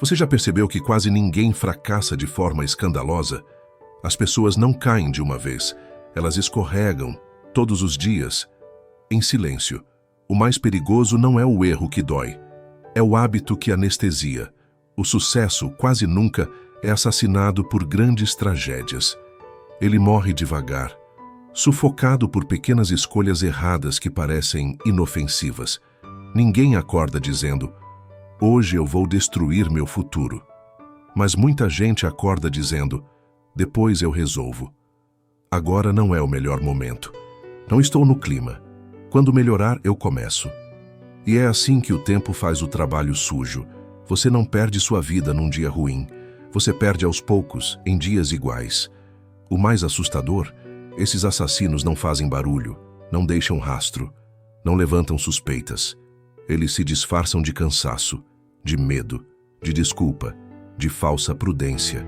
Você já percebeu que quase ninguém fracassa de forma escandalosa? As pessoas não caem de uma vez, elas escorregam, todos os dias, em silêncio. O mais perigoso não é o erro que dói, é o hábito que anestesia. O sucesso quase nunca é assassinado por grandes tragédias. Ele morre devagar, sufocado por pequenas escolhas erradas que parecem inofensivas. Ninguém acorda dizendo: hoje eu vou destruir meu futuro. Mas muita gente acorda dizendo: depois eu resolvo. Agora não é o melhor momento. Não estou no clima. Quando melhorar, eu começo. E é assim que o tempo faz o trabalho sujo. Você não perde sua vida num dia ruim. Você perde aos poucos, em dias iguais. O mais assustador, esses assassinos não fazem barulho, não deixam rastro, não levantam suspeitas. Eles se disfarçam de cansaço, de medo, de desculpa, de falsa prudência,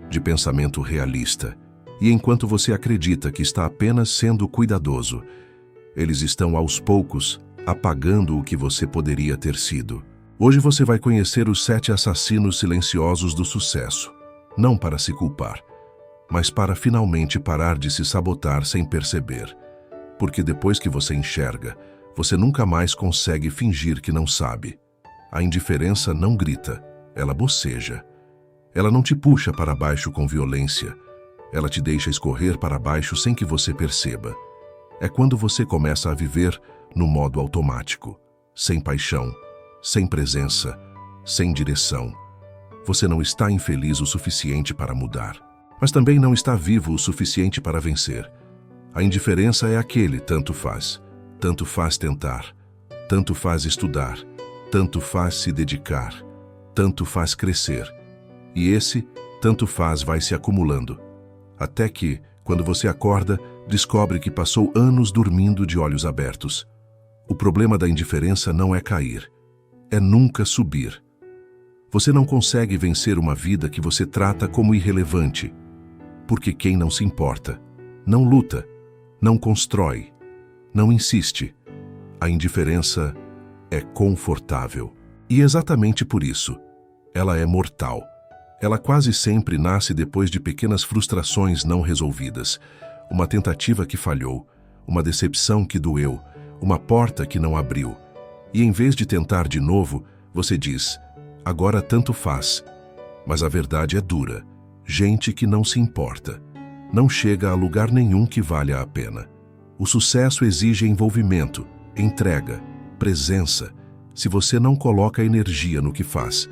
de pensamento realista. E enquanto você acredita que está apenas sendo cuidadoso, eles estão aos poucos apagando o que você poderia ter sido. Hoje você vai conhecer os 7 assassinos silenciosos do sucesso, não para se culpar, mas para finalmente parar de se sabotar sem perceber. Porque depois que você enxerga, você nunca mais consegue fingir que não sabe. A indiferença não grita, ela boceja. Ela não te puxa para baixo com violência, ela te deixa escorrer para baixo sem que você perceba. É quando você começa a viver no modo automático, sem paixão, sem presença, sem direção. Você não está infeliz o suficiente para mudar, mas também não está vivo o suficiente para vencer. A indiferença é aquele tanto faz tentar, tanto faz estudar, tanto faz se dedicar, tanto faz crescer. E esse tanto faz vai se acumulando, até que, quando você acorda, descobre que passou anos dormindo de olhos abertos. O problema da indiferença não é cair, é nunca subir. Você não consegue vencer uma vida que você trata como irrelevante, porque quem não se importa, não luta, não constrói, não insiste. A indiferença é confortável. E exatamente por isso, ela é mortal. Ela quase sempre nasce depois de pequenas frustrações não resolvidas, uma tentativa que falhou, uma decepção que doeu, uma porta que não abriu. E em vez de tentar de novo, você diz: agora tanto faz. Mas a verdade é dura. Gente que não se importa. Não chega a lugar nenhum que valha a pena. O sucesso exige envolvimento, entrega, presença. Se você não coloca energia no que faz,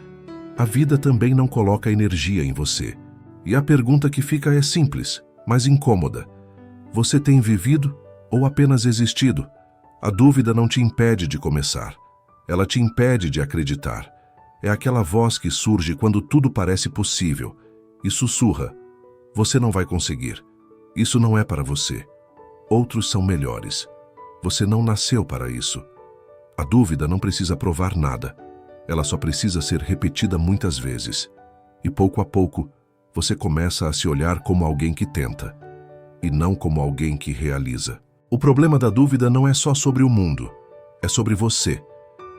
a vida também não coloca energia em você. E a pergunta que fica é simples, mas incômoda. Você tem vivido ou apenas existido? A dúvida não te impede de começar. Ela te impede de acreditar. É aquela voz que surge quando tudo parece possível e sussurra: você não vai conseguir. Isso não é para você. Outros são melhores. Você não nasceu para isso. A dúvida não precisa provar nada. Ela só precisa ser repetida muitas vezes. E pouco a pouco, você começa a se olhar como alguém que tenta, e não como alguém que realiza. O problema da dúvida não é só sobre o mundo, é sobre você.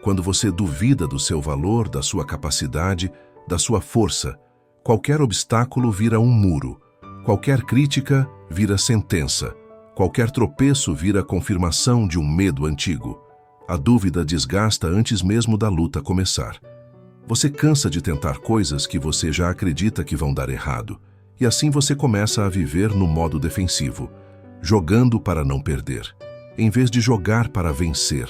Quando você duvida do seu valor, da sua capacidade, da sua força, qualquer obstáculo vira um muro, qualquer crítica vira sentença, qualquer tropeço vira confirmação de um medo antigo. A dúvida desgasta antes mesmo da luta começar. Você cansa de tentar coisas que você já acredita que vão dar errado, e assim você começa a viver no modo defensivo, jogando para não perder, em vez de jogar para vencer.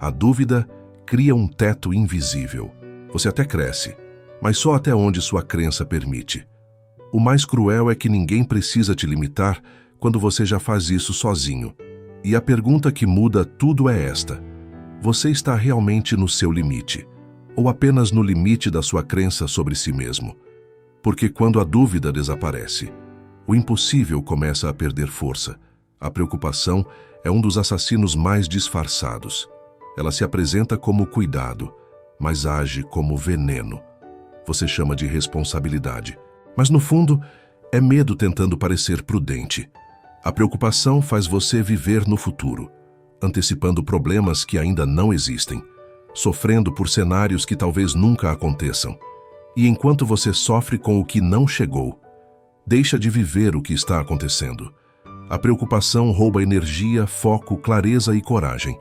A dúvida cria um teto invisível. Você até cresce, mas só até onde sua crença permite. O mais cruel é que ninguém precisa te limitar quando você já faz isso sozinho. E a pergunta que muda tudo é esta: você está realmente no seu limite, ou apenas no limite da sua crença sobre si mesmo? Porque quando a dúvida desaparece, o impossível começa a perder força. A preocupação é um dos assassinos mais disfarçados. Ela se apresenta como cuidado, mas age como veneno. Você chama de responsabilidade, mas no fundo é medo tentando parecer prudente. A preocupação faz você viver no futuro, antecipando problemas que ainda não existem, sofrendo por cenários que talvez nunca aconteçam. E enquanto você sofre com o que não chegou, deixa de viver o que está acontecendo. A preocupação rouba energia, foco, clareza e coragem.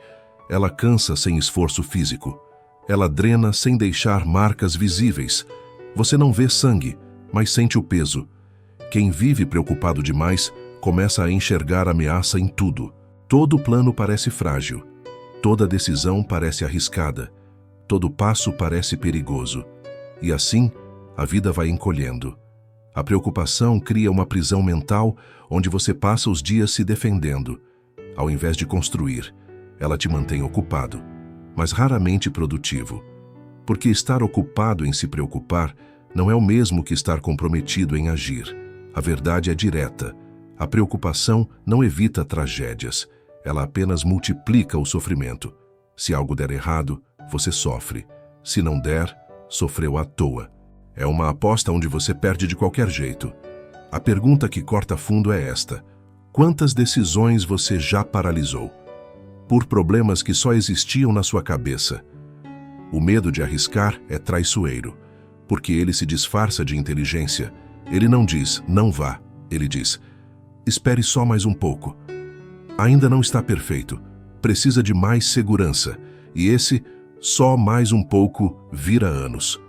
Ela cansa sem esforço físico. Ela drena sem deixar marcas visíveis. Você não vê sangue, mas sente o peso. Quem vive preocupado demais começa a enxergar ameaça em tudo. Todo plano parece frágil. Toda decisão parece arriscada. Todo passo parece perigoso. E assim, a vida vai encolhendo. A preocupação cria uma prisão mental onde você passa os dias se defendendo. Ao invés de construir, ela te mantém ocupado, mas raramente produtivo. Porque estar ocupado em se preocupar não é o mesmo que estar comprometido em agir. A verdade é direta. A preocupação não evita tragédias. Ela apenas multiplica o sofrimento. Se algo der errado, você sofre. Se não der, sofreu à toa. É uma aposta onde você perde de qualquer jeito. A pergunta que corta fundo é esta: quantas decisões você já paralisou? Por problemas que só existiam na sua cabeça. O medo de arriscar é traiçoeiro, porque ele se disfarça de inteligência. Ele não diz, não vá. Ele diz, espere só mais um pouco. Ainda não está perfeito. Precisa de mais segurança. E esse, só mais um pouco, vira anos.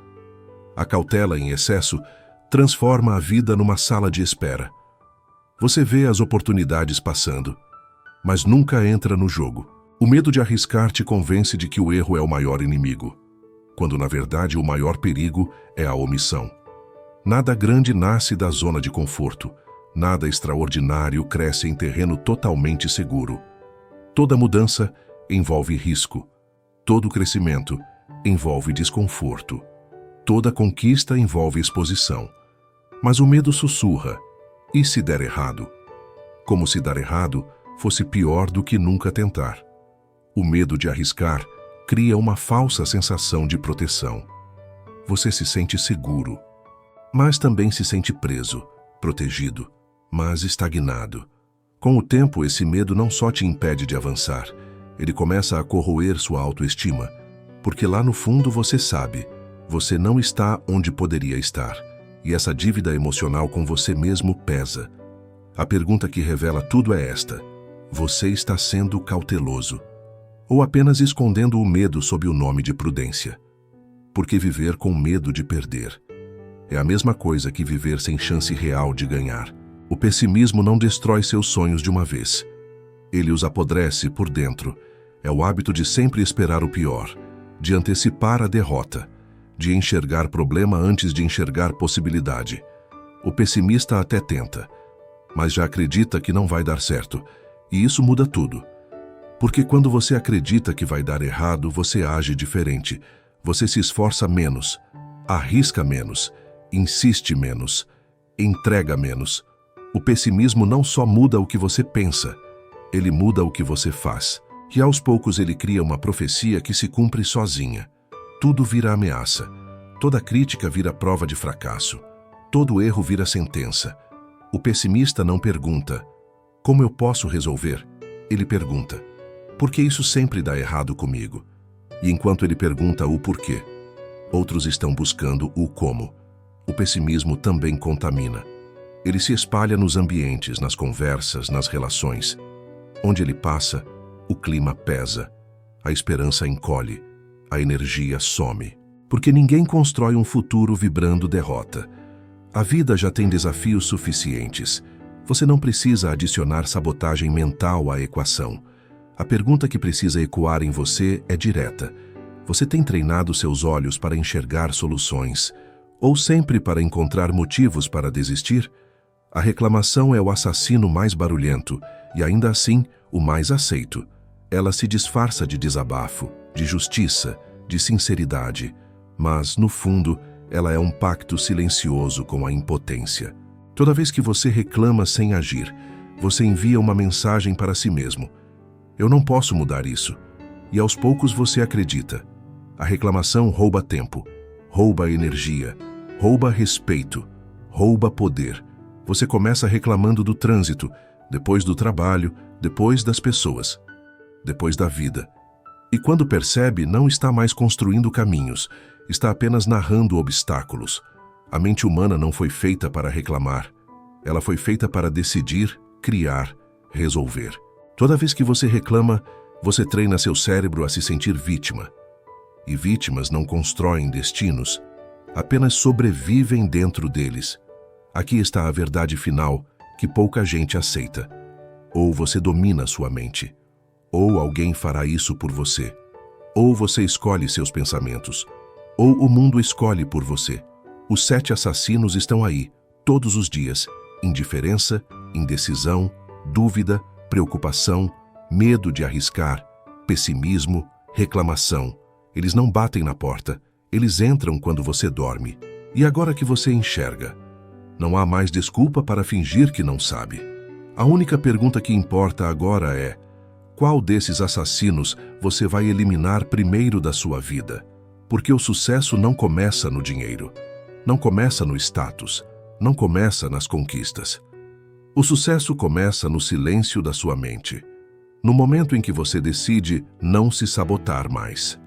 A cautela em excesso transforma a vida numa sala de espera. Você vê as oportunidades passando, mas nunca entra no jogo. O medo de arriscar te convence de que o erro é o maior inimigo, quando na verdade o maior perigo é a omissão. Nada grande nasce da zona de conforto. Nada extraordinário cresce em terreno totalmente seguro. Toda mudança envolve risco. Todo crescimento envolve desconforto. Toda conquista envolve exposição. Mas o medo sussurra. E se der errado? Como se dar errado fosse pior do que nunca tentar. O medo de arriscar cria uma falsa sensação de proteção. Você se sente seguro, mas também se sente preso, protegido, mas estagnado. Com o tempo, esse medo não só te impede de avançar, ele começa a corroer sua autoestima, porque lá no fundo você sabe, você não está onde poderia estar, e essa dívida emocional com você mesmo pesa. A pergunta que revela tudo é esta: você está sendo cauteloso? Ou apenas escondendo o medo sob o nome de prudência? Porque viver com medo de perder é a mesma coisa que viver sem chance real de ganhar. O pessimismo não destrói seus sonhos de uma vez. Ele os apodrece por dentro. É o hábito de sempre esperar o pior, de antecipar a derrota, de enxergar problema antes de enxergar possibilidade. O pessimista até tenta, mas já acredita que não vai dar certo, e isso muda tudo. Porque quando você acredita que vai dar errado, você age diferente. Você se esforça menos, arrisca menos, insiste menos, entrega menos. O pessimismo não só muda o que você pensa, ele muda o que você faz. E aos poucos ele cria uma profecia que se cumpre sozinha. Tudo vira ameaça. Toda crítica vira prova de fracasso. Todo erro vira sentença. O pessimista não pergunta, como eu posso resolver? Ele pergunta, por que isso sempre dá errado comigo? E enquanto ele pergunta o porquê, outros estão buscando o como. O pessimismo também contamina. Ele se espalha nos ambientes, nas conversas, nas relações. Onde ele passa, o clima pesa, a esperança encolhe, a energia some. Porque ninguém constrói um futuro vibrando derrota. A vida já tem desafios suficientes. Você não precisa adicionar sabotagem mental à equação. A pergunta que precisa ecoar em você é direta. Você tem treinado seus olhos para enxergar soluções, ou sempre para encontrar motivos para desistir? A reclamação é o assassino mais barulhento e ainda assim o mais aceito. Ela se disfarça de desabafo, de justiça, de sinceridade, mas no fundo ela é um pacto silencioso com a impotência. Toda vez que você reclama sem agir, você envia uma mensagem para si mesmo. Eu não posso mudar isso. E aos poucos você acredita. A reclamação rouba tempo, rouba energia, rouba respeito, rouba poder. Você começa reclamando do trânsito, depois do trabalho, depois das pessoas, depois da vida. E quando percebe, não está mais construindo caminhos, está apenas narrando obstáculos. A mente humana não foi feita para reclamar. Ela foi feita para decidir, criar, resolver. Toda vez que você reclama, você treina seu cérebro a se sentir vítima. E vítimas não constroem destinos, apenas sobrevivem dentro deles. Aqui está a verdade final, que pouca gente aceita. Ou você domina sua mente, ou alguém fará isso por você. Ou você escolhe seus pensamentos, ou o mundo escolhe por você. Os 7 assassinos estão aí, todos os dias. Indiferença, indecisão, dúvida, preocupação, medo de arriscar, pessimismo, reclamação. Eles não batem na porta, eles entram quando você dorme. E agora que você enxerga, não há mais desculpa para fingir que não sabe. A única pergunta que importa agora é: qual desses assassinos você vai eliminar primeiro da sua vida? Porque o sucesso não começa no dinheiro, não começa no status, não começa nas conquistas. O sucesso começa no silêncio da sua mente, no momento em que você decide não se sabotar mais.